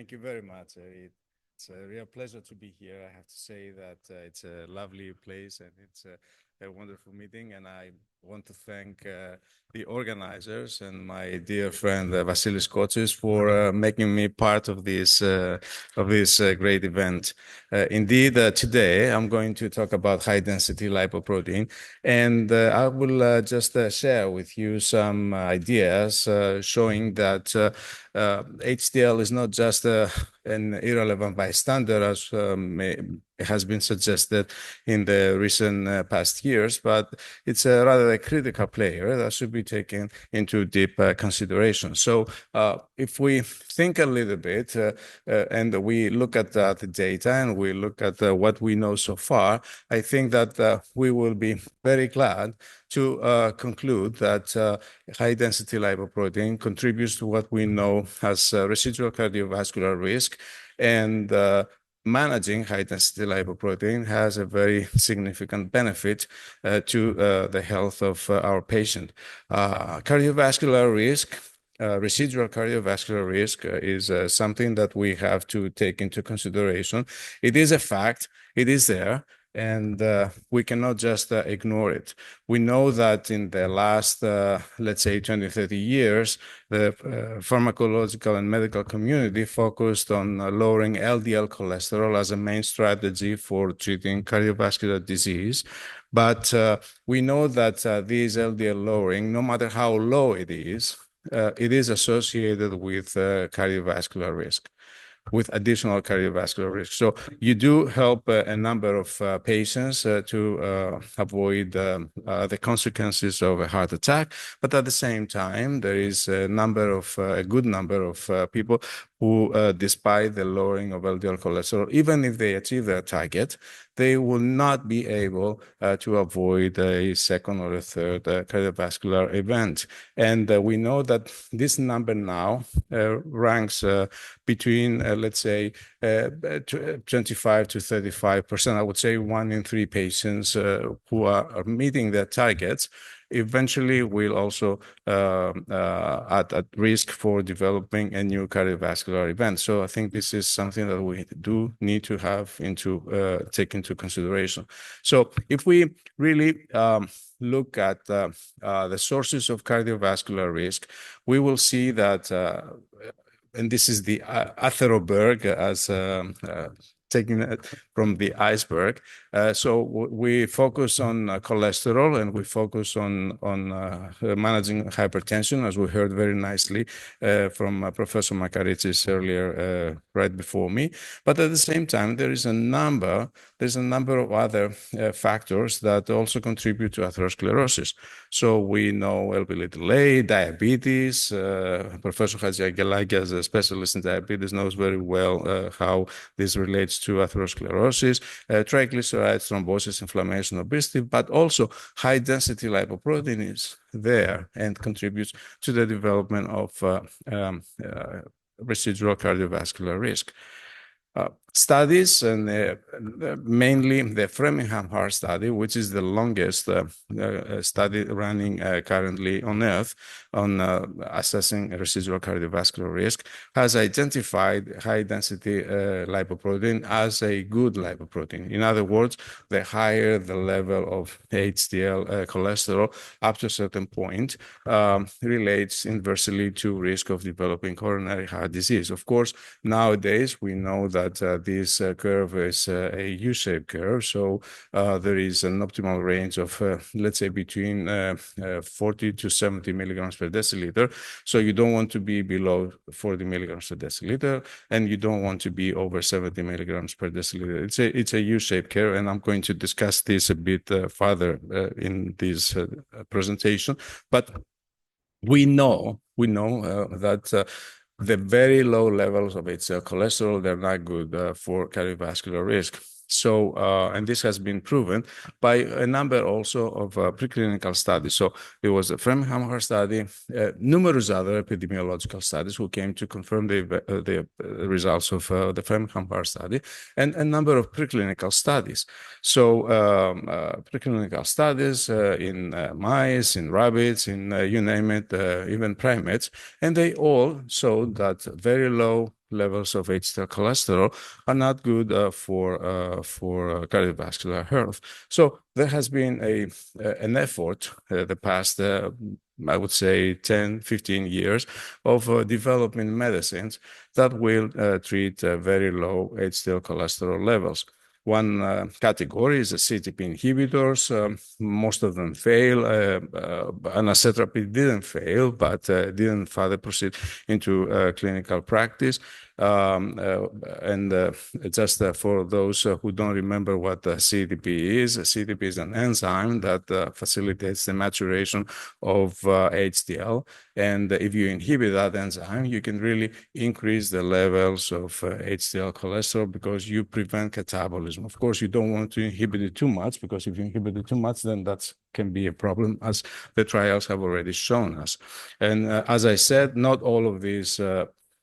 Thank you very much. It's a real pleasure to be here. I have to say that it's a lovely place and it's a wonderful meeting. And I want to thank the organizers and my dear friend Vasilis Kotsis for making me part of this great event. Indeed, today I'm going to talk about high-density lipoprotein, and I will just share with you some ideas showing that HDL is not just an irrelevant bystander, as has been suggested in the recent past years, but it's rather a critical player that should be taken into deep consideration. So if we think a little bit and we look at the data and we look at what we know so far, I think that we will be very glad to conclude that high-density lipoprotein contributes to what we know as residual cardiovascular risk, and managing high-density lipoprotein has a very significant benefit to the health of our patient. Cardiovascular risk, residual cardiovascular risk is something that we have to take into consideration. It is a fact, it is there, and we cannot just ignore it. We know that in the last, let's say, 20, 30 years, the pharmacological and medical community focused on lowering LDL cholesterol as a main strategy for treating cardiovascular disease. But we know that this LDL lowering, no matter how low it is associated with cardiovascular risk, with additional cardiovascular risk. So you do help a number of patients to avoid the consequences of a heart attack. But at the same time, there is a good number of people who, despite the lowering of LDL cholesterol, even if they achieve their target, they will not be able to avoid a second or a third cardiovascular event. And we know that this number now ranks between, let's say, 25 to 35%. I would say 1 in 3 patients who are meeting their targets eventually will also at risk for developing a new cardiovascular event. So I think this is something that we do need to have take into consideration. So if we really look at the sources of cardiovascular risk, we will see that and this is the atherosberg, as taking it from the iceberg. So we focus on cholesterol, and we focus on managing hypertension, as we heard very nicely from Professor Makaritsis earlier, right before me. But at the same time, there's a number of other factors that also contribute to atherosclerosis. So we know Lp(a), diabetes. Professor Hadjiangelakis, as a specialist in diabetes, knows very well how this relates to atherosclerosis, triglycerides, thrombosis, inflammation, obesity, but also high-density lipoprotein is there and contributes to the development of residual cardiovascular risk. Studies, and mainly the Framingham Heart Study, which is the longest study running currently on Earth on assessing residual cardiovascular risk, has identified high-density lipoprotein as a good lipoprotein. In other words, the higher the level of HDL cholesterol up to a certain point relates inversely to risk of developing coronary heart disease. Of course, nowadays we know that this curve is a U-shaped curve, so there is an optimal range of, let's say, between 40 to 70 milligrams per deciliter. So you don't want to be below 40 milligrams per deciliter, and you don't want to be over 70 milligrams per deciliter. It's a U-shaped curve, and I'm going to discuss this a bit further in this presentation. But we know that the very low levels of HDL cholesterol, they're not good for cardiovascular risk. So, and this has been proven by a number also of preclinical studies. So it was a Framingham Heart study, numerous other epidemiological studies who came to confirm the results of the Framingham Heart study, and a number of preclinical studies. So preclinical studies in mice, in rabbits, in you name it, even primates, and they all showed that very low levels of HDL cholesterol are not good for cardiovascular health. So there has been an effort the past, I would say, 10, 15 years of developing medicines that will treat very low HDL cholesterol levels. One category is the CETP inhibitors. Most of them fail. Anacetrapib didn't fail, but didn't further proceed into clinical practice. And just for those who don't remember what CETP is an enzyme that facilitates the maturation of HDL. And if you inhibit that enzyme, you can really increase the levels of HDL cholesterol because you prevent catabolism. Of course, you don't want to inhibit it too much, because if you inhibit it too much, then that can be a problem, as the trials have already shown us. And as I said, not all of these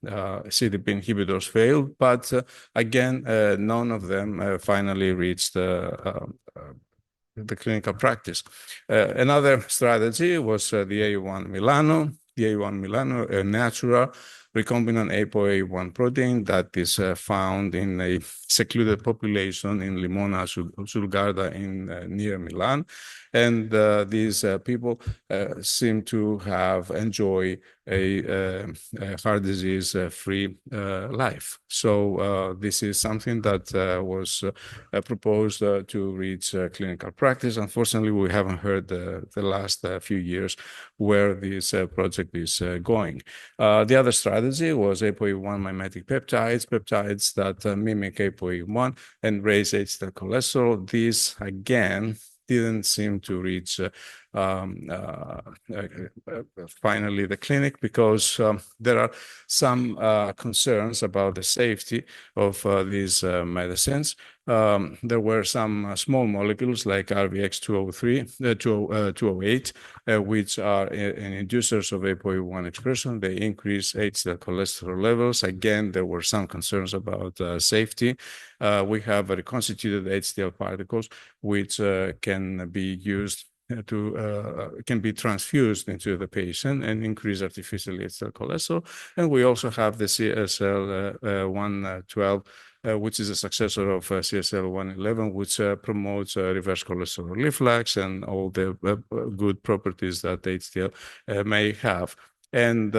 CETP inhibitors failed, but again, none of them finally reached the clinical practice. Another strategy was the A1 Milano. The A1 Milano, a natural recombinant ApoA1 protein that is found in a secluded population in Limona sul Garda in near Milan. And these people seem to have enjoyed a heart disease-free life. So this is something that was proposed to reach clinical practice. Unfortunately, we haven't heard the last few years where this project is going. The other strategy was ApoA1 mimetic peptides that mimic ApoA1 and raise HDL cholesterol. These, again, didn't seem to reach finally the clinic, because there are some concerns about the safety of these medicines. There were some small molecules like RVX-208, which are inducers of ApoA1 expression. They increase HDL cholesterol levels. Again, there were some concerns about safety. We have reconstituted HDL particles, which can be used can be transfused into the patient and increase artificially HDL cholesterol. And we also have the CSL 112, which is a successor of CSL 111, which promotes reverse cholesterol reflux and all the good properties that HDL may have. And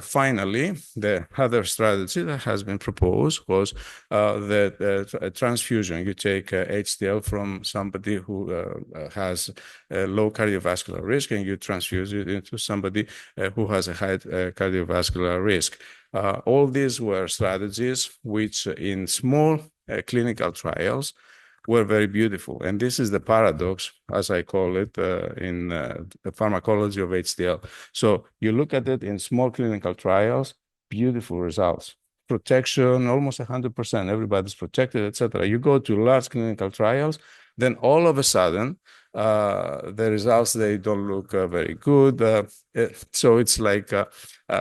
finally, the other strategy that has been proposed was the transfusion. You take HDL from somebody who has a low cardiovascular risk, and you transfuse it into somebody who has a high cardiovascular risk. All these were strategies which in small clinical trials were very beautiful. And this is the paradox, as I call it, in the pharmacology of HDL. So you look at it in small clinical trials, beautiful results. Protection, almost 100%, everybody's protected, etc. You go to large clinical trials, then all of a sudden, the results, they don't look very good. So it's like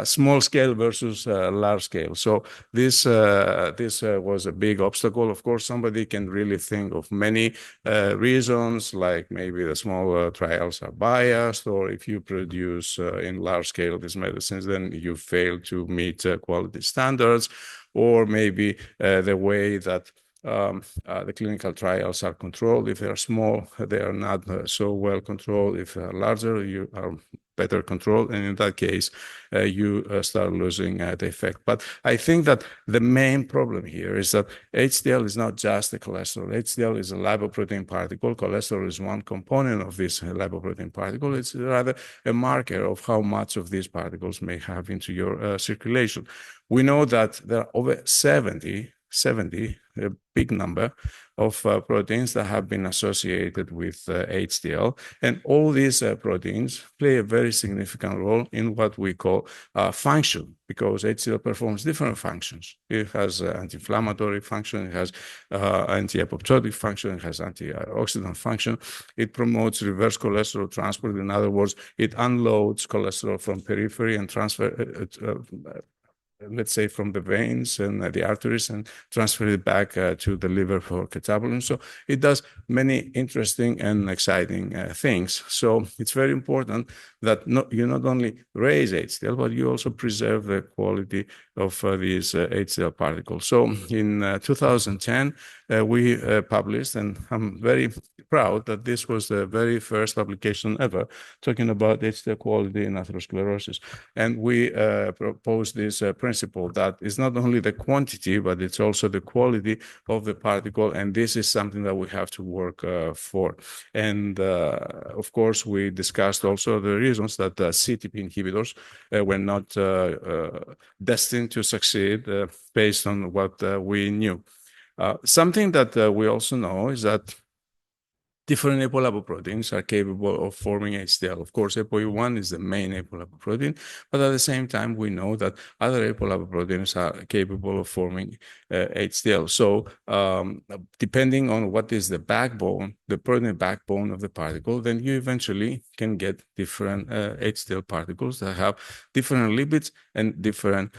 small scale versus large scale. So this was a big obstacle. Of course, somebody can really think of many reasons, like maybe the small trials are biased, or if you produce in large scale these medicines, then you fail to meet quality standards, or maybe the way that the clinical trials are controlled. If they are small, they are not so well controlled. If they are larger, you are better controlled. And in that case, you start losing the effect. But I think that the main problem here is that HDL is not just the cholesterol. HDL is a lipoprotein particle. Cholesterol is one component of this lipoprotein particle. It's rather a marker of how much of these particles may have into your circulation. We know that there are over 70, a big number of proteins that have been associated with HDL. And all these proteins play a very significant role in what we call function, because HDL performs different functions. It has anti-inflammatory function, it has anti-apoptotic function, it has antioxidant function. It promotes reverse cholesterol transport. In other words, it unloads cholesterol from periphery and let's say, from the veins and the arteries and transfer it back to the liver for catabolism. So it does many interesting and exciting things. So it's very important that you not only raise HDL, but you also preserve the quality of these HDL particles. So in 2010, we published, and I'm very proud that this was the very first publication ever talking about HDL quality in atherosclerosis. And we proposed this principle that is not only the quantity, but it's also the quality of the particle. And this is something that we have to work for. And of course, we discussed also the reasons that CETP inhibitors were not destined to succeed based on what we knew. Something that we also know is that different apolipoproteins are capable of forming HDL. Of course, ApoE1 is the main apolipoprotein, but at the same time, we know that other apolipoproteins are capable of forming HDL. So depending on what is the backbone, the protein backbone of the particle, then you eventually can get different HDL particles that have different lipids and different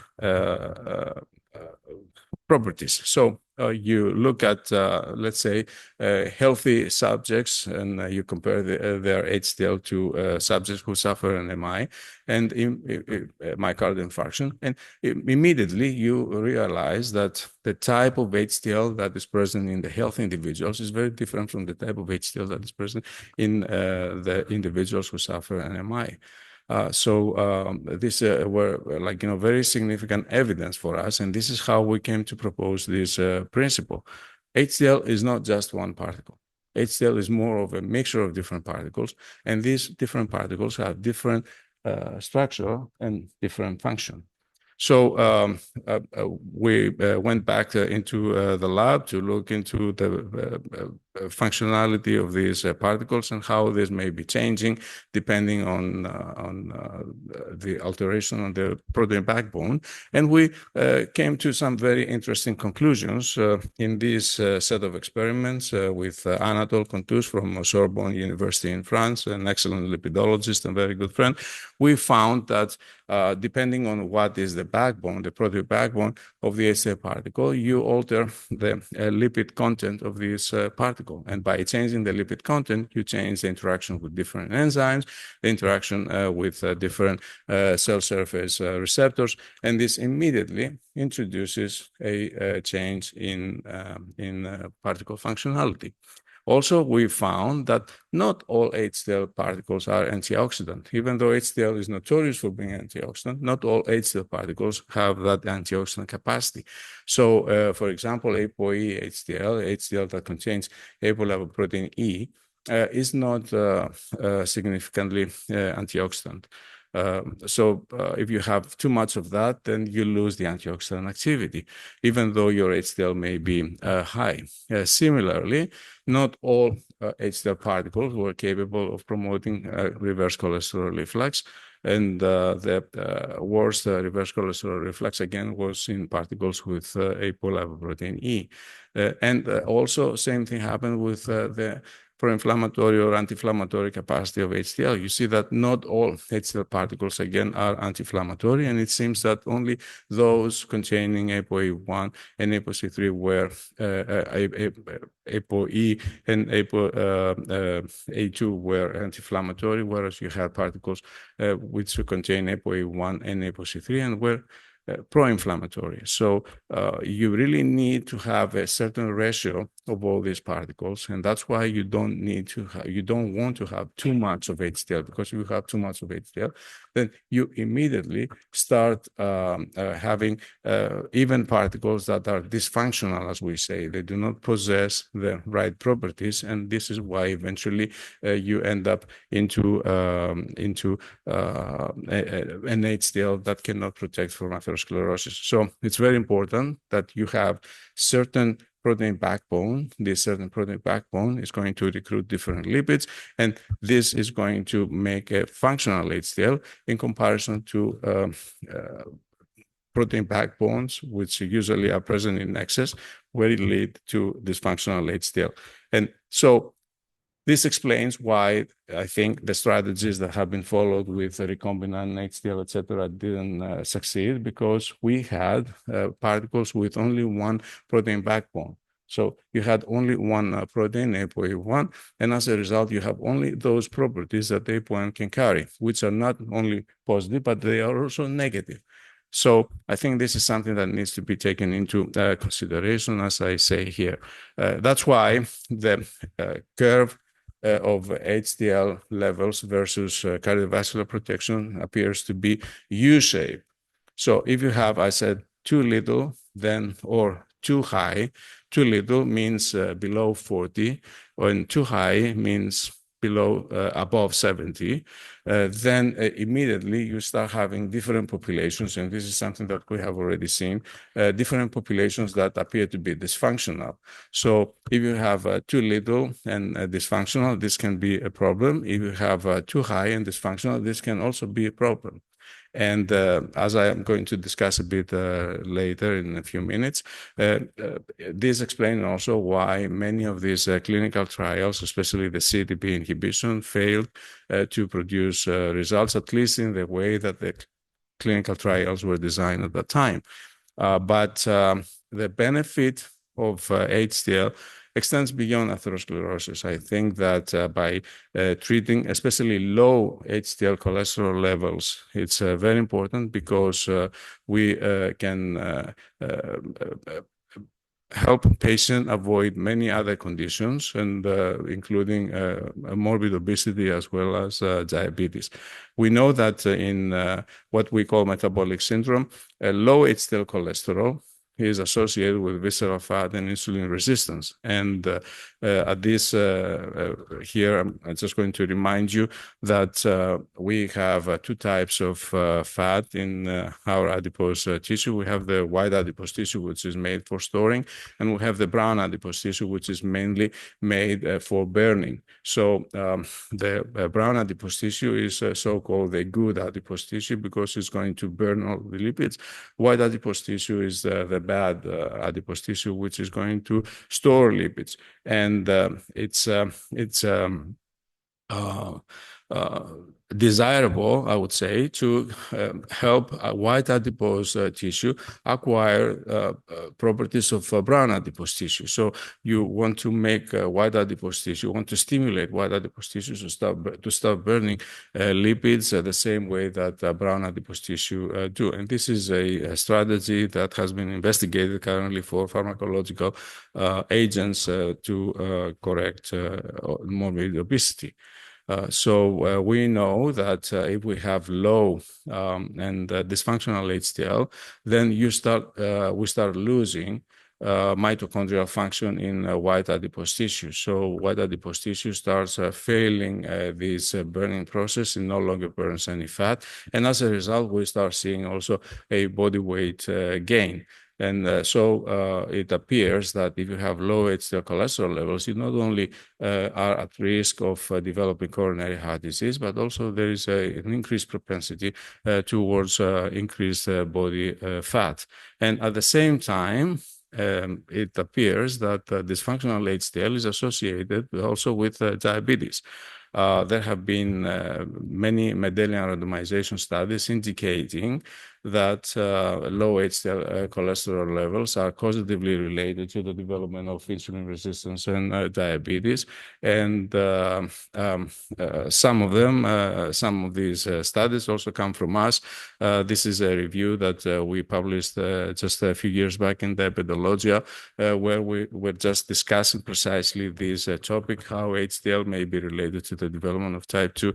properties. So you look at, let's say, healthy subjects, and you compare their HDL to subjects who suffer an MI and myocardial infarction, and immediately you realize that the type of HDL that is present in the healthy individuals is very different from the type of HDL that is present in the individuals who suffer an MI. These were very significant evidence for us, and this is how we came to propose this principle. HDL is not just one particle. HDL is more of a mixture of different particles, and these different particles have different structure and different function. So we went back into the lab to look into the functionality of these particles and how this may be changing depending on the alteration on the protein backbone. And we came to some very interesting conclusions in this set of experiments with Anatole Contus from Sorbonne University in France, an excellent lipidologist and very good friend. We found that depending on what is the backbone, the protein backbone of the HDL particle, you alter the lipid content of this particle. And by changing the lipid content, you change the interaction with different enzymes, the interaction with different cell surface receptors, and this immediately introduces a change in particle functionality. Also, we found that not all HDL particles are antioxidant. Even though HDL is notorious for being antioxidant, not all HDL particles have that antioxidant capacity. So, for example, ApoE HDL, HDL that contains apolipoprotein E, is not significantly antioxidant. If you have too much of that, then you lose the antioxidant activity, even though your HDL may be high. Similarly, not all HDL particles were capable of promoting reverse cholesterol reflux. And the worst reverse cholesterol reflux, again, was in particles with apolipoprotein E. And also, same thing happened with the pro-inflammatory or anti-inflammatory capacity of HDL. You see that not all HDL particles, again, are anti-inflammatory, and it seems that only those containing ApoE1 and ApoC3 were ApoE and A2 were anti-inflammatory, whereas you had particles which contain ApoE1 and ApoC3 and were pro-inflammatory. So you really need to have a certain ratio of all these particles, and that's why you don't want to have too much of HDL, because if you have too much of HDL, then you immediately start having even particles that are dysfunctional, as we say. They do not possess the right properties, and this is why eventually you end up into an HDL that cannot protect from atherosclerosis. So it's very important that you have certain protein backbone. This certain protein backbone is going to recruit different lipids, and this is going to make a functional HDL in comparison to protein backbones, which usually are present in excess, where it lead to dysfunctional HDL. And so this explains why I think the strategies that have been followed with recombinant HDL, et cetera, didn't succeed, because we had particles with only one protein backbone. So you had only one protein, ApoE1, and as a result, you have only those properties that ApoE1 can carry, which are not only positive, but they are also negative. So I think this is something that needs to be taken into consideration, as I say here. That's why the curve of HDL levels versus cardiovascular protection appears to be U-shaped. So if you have, I said, too little, then, or too high, too little means below 40, and too high means below, above 70, then immediately you start having different populations, and this is something that we have already seen, different populations that appear to be dysfunctional. So if you have too little and dysfunctional, this can be a problem. If you have too high and dysfunctional, this can also be a problem. And as I am going to discuss a bit later in a few minutes, this explains also why many of these clinical trials, especially the CETP inhibition, failed to produce results, at least in the way that the clinical trials were designed at that time. But the benefit of HDL extends beyond atherosclerosis. I think that by treating especially low HDL cholesterol levels, it's very important, because we can help patients avoid many other conditions, and including morbid obesity as well as diabetes. We know that in what we call metabolic syndrome, low HDL cholesterol is associated with visceral fat and insulin resistance. And at this here, I'm just going to remind you that we have two types of fat in our adipose tissue. We have the white adipose tissue, which is made for storing, and we have the brown adipose tissue, which is mainly made for burning. So the brown adipose tissue is so-called the good adipose tissue, because it's going to burn all the lipids. White adipose tissue is the bad adipose tissue, which is going to store lipids. And it's desirable, I would say, to help white adipose tissue acquire properties of brown adipose tissue. So you want to make white adipose tissue, you want to stimulate white adipose tissue to start burning lipids the same way that brown adipose tissue do. And this is a strategy that has been investigated currently for pharmacological agents to correct morbid obesity. So we know that if we have low and dysfunctional HDL, then we start losing mitochondrial function in white adipose tissue. So white adipose tissue starts failing this burning process. It no longer burns any fat. And as a result, we start seeing also a body weight gain. And so it appears that if you have low HDL cholesterol levels, you not only are at risk of developing coronary heart disease, but also there is an increased propensity towards increased body fat. And at the same time, it appears that dysfunctional HDL is associated also with diabetes. There have been many Mendelian randomization studies indicating that low HDL cholesterol levels are causatively related to the development of insulin resistance and diabetes. And some of these studies also come from us. This is a review that we published just a few years back in the Epidemiologia, where we were just discussing precisely this topic, how HDL may be related to the development of type 2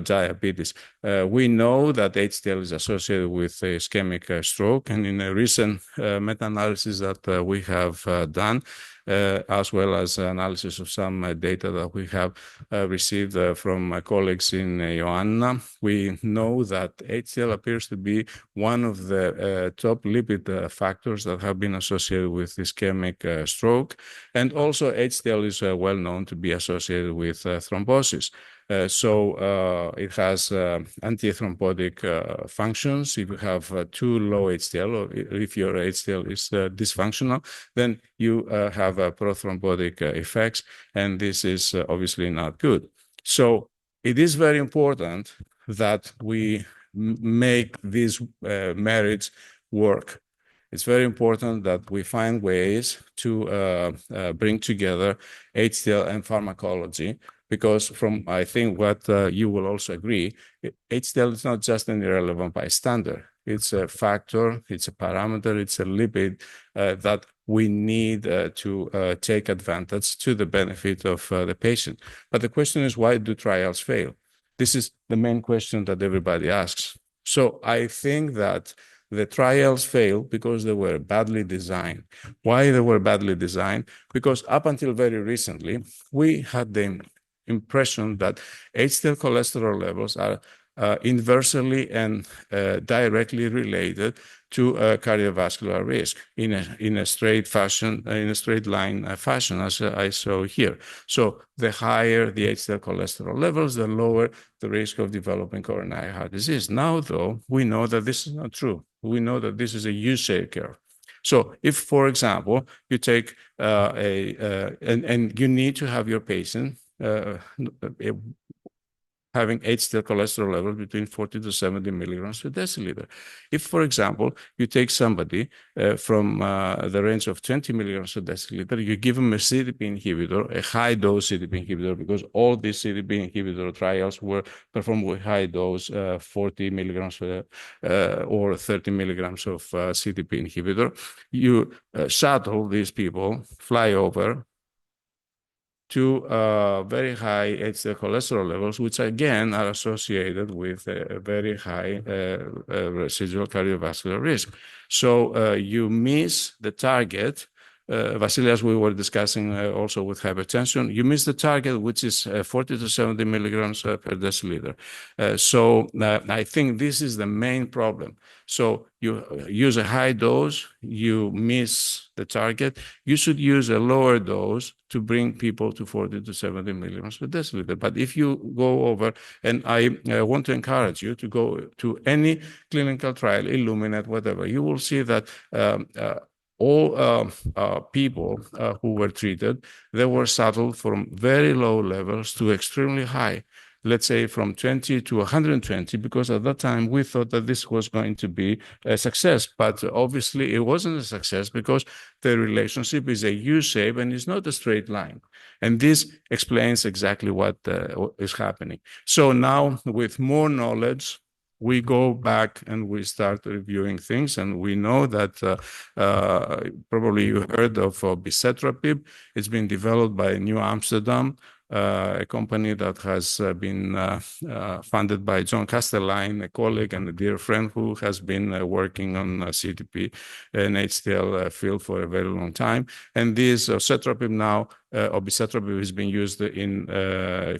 diabetes. We know that HDL is associated with ischemic stroke, and in a recent meta-analysis that we have done, as well as analysis of some data that we have received from my colleagues in Ioannina, we know that HDL appears to be one of the top lipid factors that have been associated with ischemic stroke. And also HDL is well known to be associated with thrombosis. It has antithrombotic functions. If you have too low HDL, or if your HDL is dysfunctional, then you have prothrombotic effects, and this is obviously not good. So it is very important that we make these marriage work. It's very important that we find ways to bring together HDL and pharmacology, because from, I think, what you will also agree, HDL is not just an irrelevant bystander. It's a factor, it's a parameter, it's a lipid that we need to take advantage to the benefit of the patient. But the question is, why do trials fail? This is the main question that everybody asks. So I think that the trials failed because they were badly designed. Why they were badly designed? Because up until very recently, we had the impression that HDL cholesterol levels are inversely and directly related to cardiovascular risk in a straight fashion, in a straight line fashion, as I saw here. So the higher the HDL cholesterol levels, the lower the risk of developing coronary heart disease. Now, though, we know that this is not true. We know that this is a U-shaped curve. So if, for example, you take and you need to have your patient having HDL cholesterol level between 40 to 70 milligrams per deciliter. If, for example, you take somebody from the range of 20 milligrams per deciliter, you give them a CETP inhibitor, a high-dose CETP inhibitor, because all these CETP inhibitor trials were performed with high dose, 40 milligrams or 30 milligrams of CETP inhibitor. You shuttle these people, fly over, to very high HDL cholesterol levels, which again are associated with a very high residual cardiovascular risk. So you miss the target. Vasily, as we were discussing also with hypertension, you miss the target, which is 40 to 70 milligrams per deciliter. So I think this is the main problem. So you use a high dose, you miss the target. You should use a lower dose to bring people to 40 to 70 milligrams per deciliter. But if you go over, and I want to encourage you to go to any clinical trial, Illuminate, whatever, you will see that all people who were treated, they were shuttled from very low levels to extremely high. Let's say from 20 to 120, because at that time we thought that this was going to be a success. But obviously it wasn't a success because the relationship is a U-shape and it's not a straight line. And this explains exactly what is happening. So now with more knowledge, we go back and we start reviewing things, and we know that probably you heard of bicetrapib. It's been developed by New Amsterdam, a company that has been funded by John Castelline, a colleague and a dear friend who has been working on CETP and HDL field for a very long time. And this obicetrapib now, obicetrapib is being used in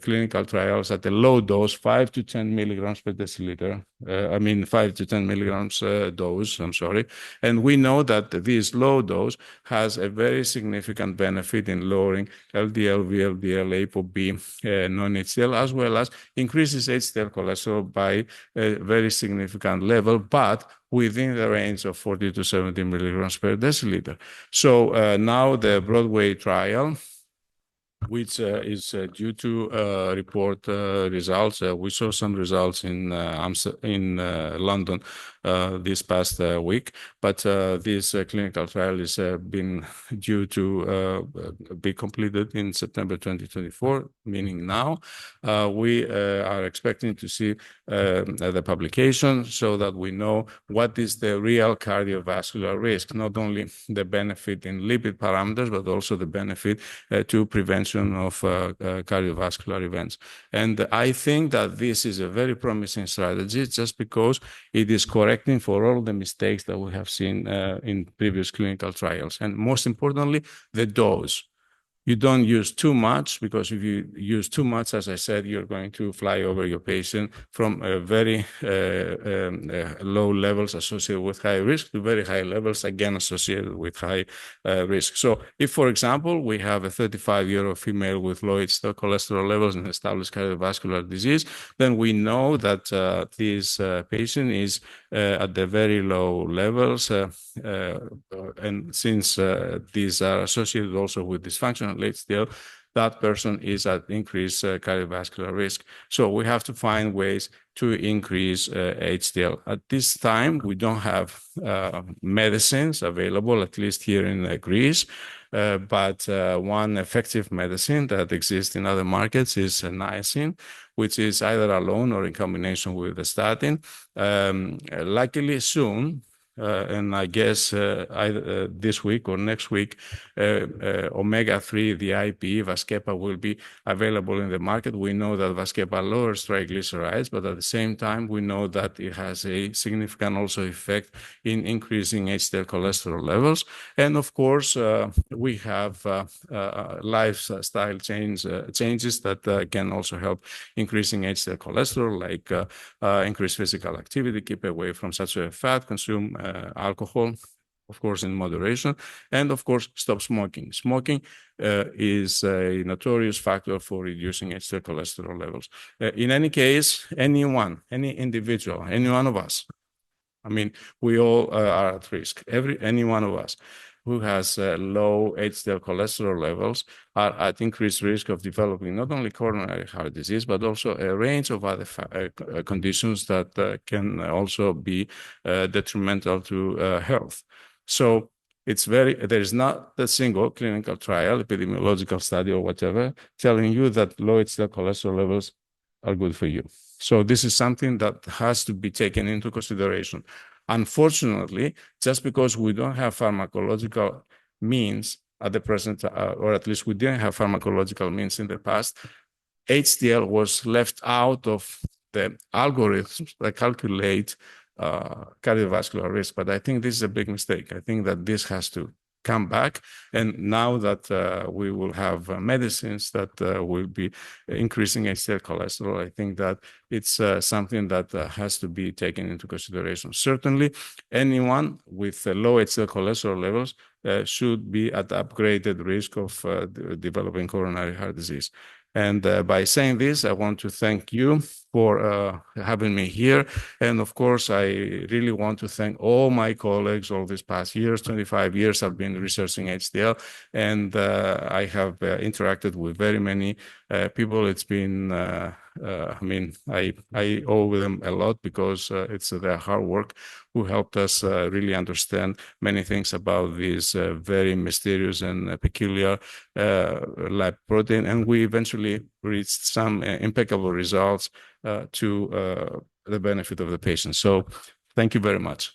clinical trials at a low dose, 5 to 10 milligrams per deciliter. 5 to 10 milligrams dose, I'm sorry. And we know that this low dose has a very significant benefit in lowering LDL, VLDL, ApoB, non-HDL, as well as increases HDL cholesterol by a very significant level, but within the range of 40 to 70 milligrams per deciliter. So now the Broadway trial, which is due to report results. We saw some results in London this past week, but this clinical trial is been due to be completed in September 2024, meaning now. We are expecting to see the publication so that we know what is the real cardiovascular risk, not only the benefit in lipid parameters, but also the benefit to prevention of cardiovascular events. And I think that this is a very promising strategy just because it is correcting for all the mistakes that we have seen in previous clinical trials. And most importantly, the dose. You don't use too much, because if you use too much, as I said, you're going to fly over your patient from very low levels associated with high risk to very high levels, again, associated with high risk. So if, for example, we have a 35-year-old female with low HDL cholesterol levels and established cardiovascular disease, then we know that this patient is at the very low levels. And since these are associated also with dysfunctional HDL, that person is at increased cardiovascular risk. So we have to find ways to increase HDL. At this time, we don't have medicines available, at least here in Greece. But one effective medicine that exists in other markets is niacin, which is either alone or in combination with a statin. Luckily soon, and I guess either this week or next week, omega-3, the IP, Vascepa, will be available in the market. We know that Vascepa lowers triglycerides, but at the same time, we know that it has a significant also effect in increasing HDL cholesterol levels. And of course, we have lifestyle changes that can also help increasing HDL cholesterol, like increase physical activity, keep away from saturated fat, consume alcohol, of course, in moderation, and of course, stop smoking. Smoking is a notorious factor for reducing HDL cholesterol levels. In any case, anyone, any individual, any one of us, I mean, we all are at risk. Any one of us who has low HDL cholesterol levels are at increased risk of developing not only coronary heart disease, but also a range of other conditions that can also be detrimental to health. So there is not a single clinical trial, epidemiological study or whatever, telling you that low HDL cholesterol levels are good for you. So this is something that has to be taken into consideration. Unfortunately, just because we don't have pharmacological means at the present, or at least we didn't have pharmacological means in the past, HDL was left out of the algorithms that calculate cardiovascular risk. But I think this is a big mistake. I think that this has to come back. And now that we will have medicines that will be increasing HDL cholesterol, I think that it's something that has to be taken into consideration. Certainly, anyone with low HDL cholesterol levels should be at upgraded risk of developing coronary heart disease. And by saying this, I want to thank you for having me here. And of course, I really want to thank all my colleagues all these past years. 25 years I've been researching HDL, and I have interacted with very many people. It's been, I mean, I owe them a lot because it's their hard work who helped us really understand many things about this very mysterious and peculiar lipoprotein. And we eventually reached some impeccable results to the benefit of the patient. So thank you very much.